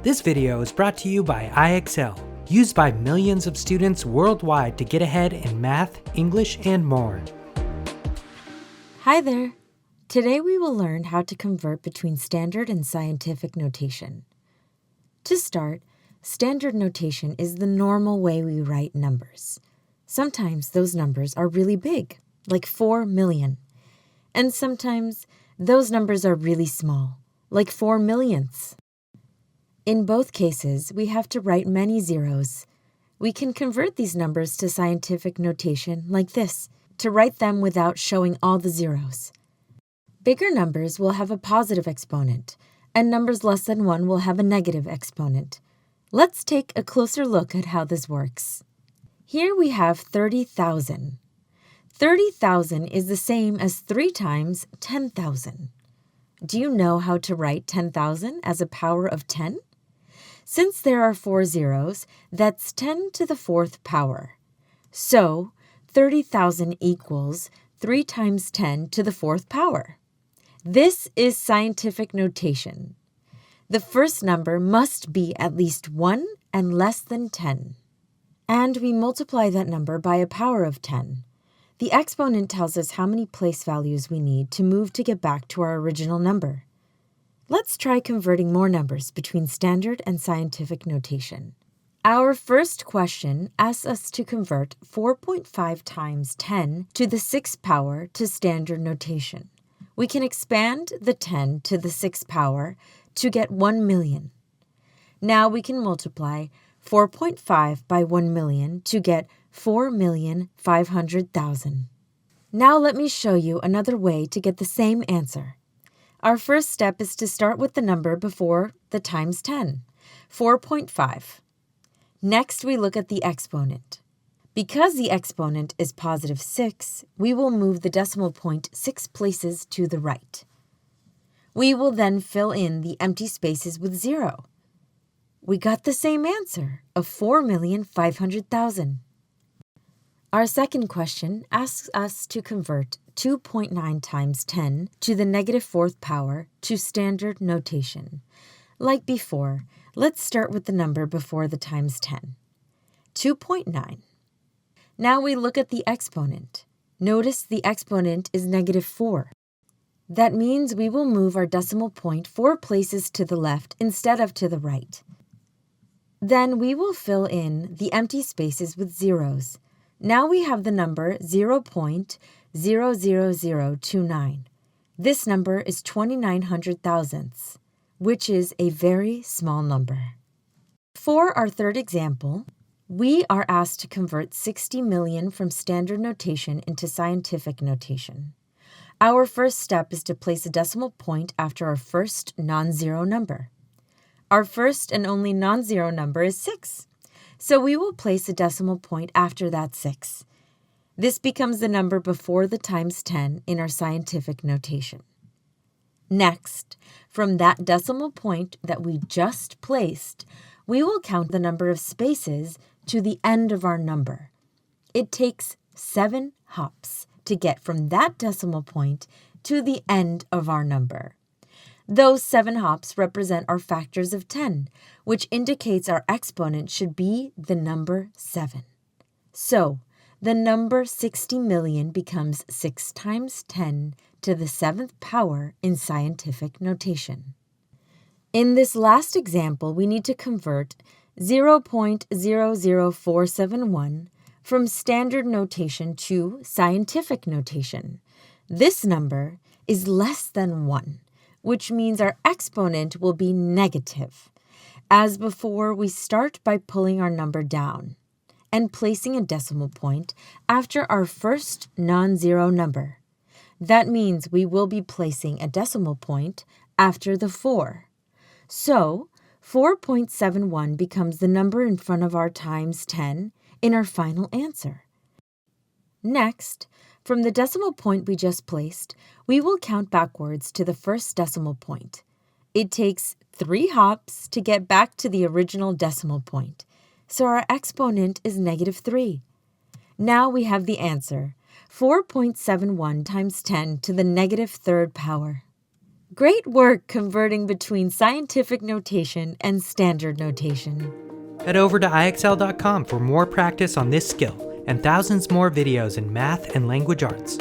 This video is brought to you by IXL, used by millions of students worldwide to get ahead in math, English, and more. Hi there! Today we will learn how to convert between standard and scientific notation. To start, standard notation is the normal way we write numbers. Sometimes those numbers are really big, like 4 million. And sometimes those numbers are really small, like 4 millionths. In both cases, we have to write many zeros. We can convert these numbers to scientific notation like this, to write them without showing all the zeros. Bigger numbers will have a positive exponent, and numbers less than 1 will have a negative exponent. Let's take a closer look at how this works. Here we have 30,000. 30,000 is the same as 3 times 10,000. Do you know how to write 10,000 as a power of 10? Since there are 4 zeros, that's 10 to the 4th power. So, 30,000 equals 3 times 10 to the 4th power. This is scientific notation. The first number must be at least 1 and less than 10. And we multiply that number by a power of 10. The exponent tells us how many place values we need to move to get back to our original number. Let's try converting more numbers between standard and scientific notation. Our first question asks us to convert 4.5 times 10 to the 6th power to standard notation. We can expand the 10 to the 6th power to get 1 million. Now we can multiply 4.5 by 1 million to get 4,500,000. Now let me show you another way to get the same answer. Our first step is to start with the number before the times 10, 4.5. Next, we look at the exponent. Because the exponent is positive 6, we will move the decimal point 6 places to the right. We will then fill in the empty spaces with 0. We got the same answer of 4,500,000. Our second question asks us to convert 2.9 times 10 to the negative 4th power to standard notation. Like before, let's start with the number before the times 10. 2.9. Now we look at the exponent. Notice the exponent is negative 4. That means we will move our decimal point 4 places to the left instead of to the right. Then we will fill in the empty spaces with zeros. Now we have the number 0.00029. This number is 2900 thousandths, which is a very small number. For our third example, we are asked to convert 60 million from standard notation into scientific notation. Our first step is to place a decimal point after our first non-zero number. Our first and only non-zero number is 6. So we will place a decimal point after that 6. This becomes the number before the times 10 in our scientific notation. Next, from that decimal point that we just placed, we will count the number of spaces to the end of our number. It takes 7 hops to get from that decimal point to the end of our number. Those 7 hops represent our factors of 10, which indicates our exponent should be the number 7. So, the number 60 million becomes 6 times 10 to the 7th power in scientific notation. In this last example, we need to convert 0.00471 from standard notation to scientific notation. This number is less than 1. Which means our exponent will be negative. As before, we start by pulling our number down and placing a decimal point after our first non-zero number. That means we will be placing a decimal point after the 4. So, 4.71 becomes the number in front of our times 10 in our final answer. Next, from the decimal point we just placed, we will count backwards to the first decimal point. It takes 3 hops to get back to the original decimal point, so our exponent is negative 3. Now we have the answer, 4.71 times 10 to the negative 3rd power. Great work converting between scientific notation and standard notation. Head over to IXL.com for more practice on this skill and thousands more videos in math and language arts.